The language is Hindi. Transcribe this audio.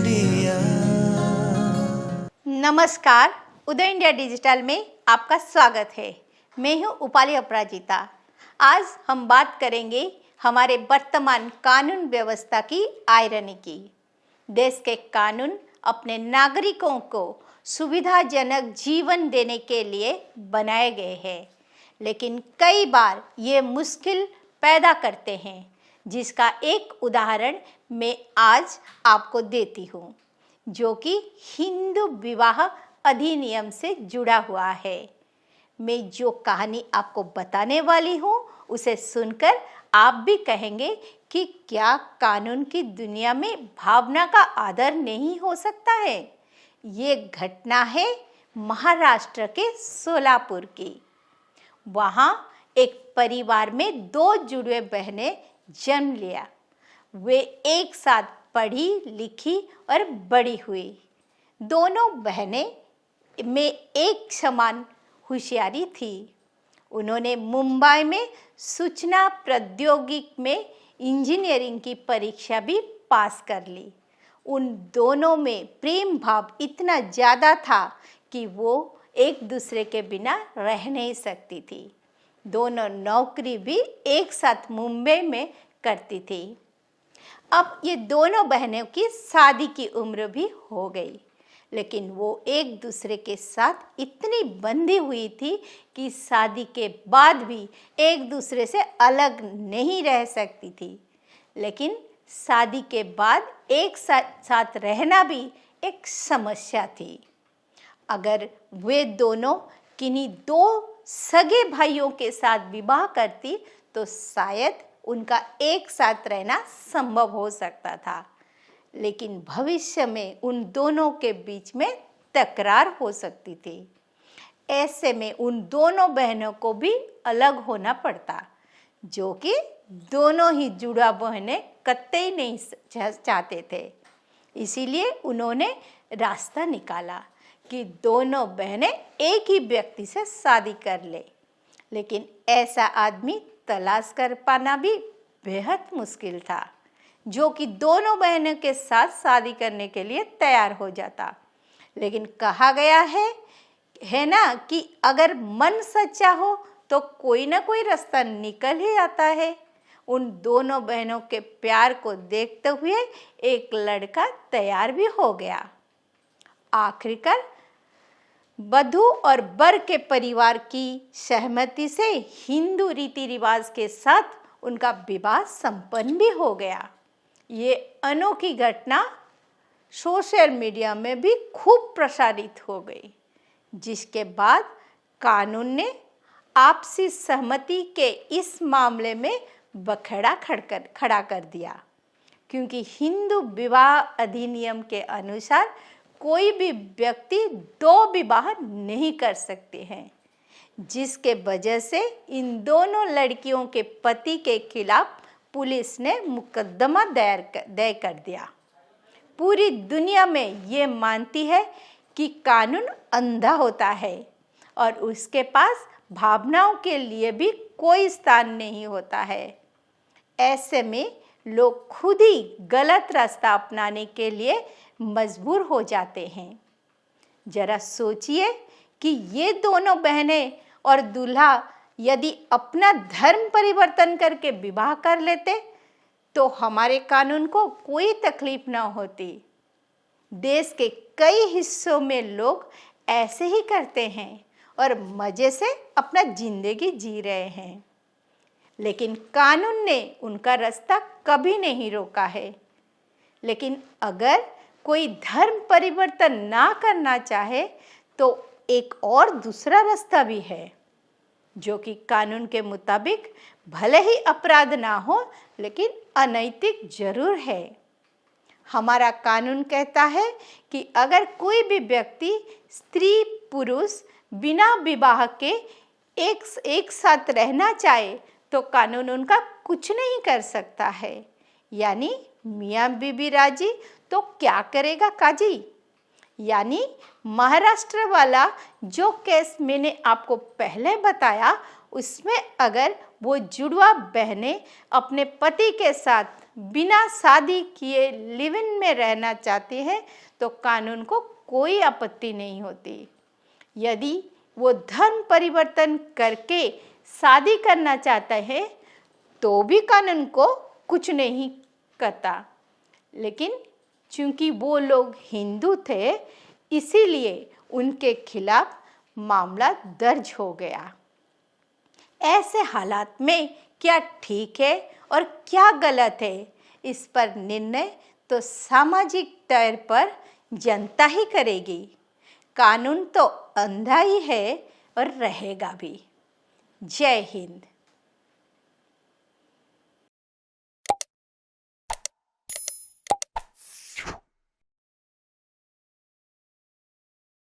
इंडिया। नमस्कार, उदय इंडिया डिजिटल में आपका स्वागत है। मैं हूं उपाली अपराजिता। आज हम बात करेंगे हमारे वर्तमान कानून व्यवस्था की आयरनी की। देश के कानून अपने नागरिकों को सुविधाजनक जीवन देने के लिए बनाए गए हैं, लेकिन कई बार ये मुश्किल पैदा करते हैं, जिसका एक उदाहरण मैं आज आपको देती हूँ, जो कि हिंदू विवाह अधिनियम से जुड़ा हुआ है। मैं जो कहानी आपको बताने वाली हूँ उसे सुनकर आप भी कहेंगे कि क्या कानून की दुनिया में भावना का आदर नहीं हो सकता है। ये घटना है महाराष्ट्र के सोलापुर की। वहाँ एक परिवार में दो जुड़वे बहनें जन्म लिया। वे एक साथ पढ़ी लिखी और बड़ी हुई। दोनों बहनें में एक समान होशियारी थी। उन्होंने मुंबई में सूचना प्रौद्योगिकी में इंजीनियरिंग की परीक्षा भी पास कर ली। उन दोनों में प्रेम भाव इतना ज़्यादा था कि वो एक दूसरे के बिना रह नहीं सकती थी। दोनों नौकरी भी एक साथ मुंबई में करती थी। अब ये दोनों बहनों की शादी की उम्र भी हो गई, लेकिन वो एक दूसरे के साथ इतनी बंधी हुई थी कि शादी के बाद भी एक दूसरे से अलग नहीं रह सकती थी। लेकिन शादी के बाद एक साथ रहना भी एक समस्या थी। अगर वे दोनों किन्हीं दो सगे भाइयों के साथ विवाह करती तो शायद उनका एक साथ रहना संभव हो सकता था, लेकिन भविष्य में उन दोनों के बीच में तकरार हो सकती थी। ऐसे में उन दोनों बहनों को भी अलग होना पड़ता, जो कि दोनों ही जुड़ा बहनें कतई नहीं चाहते थे। इसीलिए उन्होंने रास्ता निकाला कि दोनों बहनें एक ही व्यक्ति से शादी कर ले, लेकिन ऐसा आदमी तलाश कर पाना भी बेहद मुश्किल था, जो कि दोनों बहनों के साथ शादी करने के लिए तैयार हो जाता। लेकिन कहा गया है ना कि अगर मन सच्चा हो तो कोई ना कोई रास्ता निकल ही आता है। उन दोनों बहनों के प्यार को देखते हुए एक लड़का तैयार भी हो गया। आखिरकार वधू और वर के परिवार की सहमति से हिंदू रीति रिवाज के साथ उनका विवाह संपन्न भी हो गया। ये अनोखी घटना सोशल मीडिया में भी खूब प्रसारित हो गई, जिसके बाद कानून ने आपसी सहमति के इस मामले में बखेड़ा खड़ा कर दिया, क्योंकि हिंदू विवाह अधिनियम के अनुसार कोई भी व्यक्ति दो विवाह नहीं कर सकते हैं, जिसके वजह से इन दोनों लड़कियों के पति के खिलाफ पुलिस ने मुकदमा दायर कर दिया। पूरी दुनिया में ये मानती है कि कानून अंधा होता है और उसके पास भावनाओं के लिए भी कोई स्थान नहीं होता है। ऐसे में लोग खुद ही गलत रास्ता अपनाने के लिए मजबूर हो जाते हैं। जरा सोचिए कि ये दोनों बहनें और दूल्हा यदि अपना धर्म परिवर्तन करके विवाह कर लेते तो हमारे कानून को कोई तकलीफ ना होती। देश के कई हिस्सों में लोग ऐसे ही करते हैं और मज़े से अपना जिंदगी जी रहे हैं, लेकिन कानून ने उनका रास्ता कभी नहीं रोका है। लेकिन अगर कोई धर्म परिवर्तन ना करना चाहे तो एक और दूसरा रास्ता भी है, जो कि कानून के मुताबिक भले ही अपराध ना हो लेकिन अनैतिक जरूर है। हमारा कानून कहता है कि अगर कोई भी व्यक्ति स्त्री पुरुष बिना विवाह के एक साथ रहना चाहे तो कानून उनका कुछ नहीं कर सकता है। यानी मियाँ बीबी राजी तो क्या करेगा काजी। यानी महाराष्ट्र वाला जो केस मैंने आपको पहले बताया, उसमें अगर वो जुड़वा बहनें अपने पति के साथ बिना शादी किए लिव इन में रहना चाहते हैं तो कानून को कोई आपत्ति नहीं होती। यदि वो धर्म परिवर्तन करके शादी करना चाहता है तो भी कानून को कुछ नहीं करता। लेकिन चूंकि वो लोग हिंदू थे इसीलिए उनके खिलाफ मामला दर्ज हो गया। ऐसे हालात में क्या ठीक है और क्या गलत है, इस पर निर्णय तो सामाजिक तौर पर जनता ही करेगी। कानून तो अंधा ही है और रहेगा भी। जय हिंद।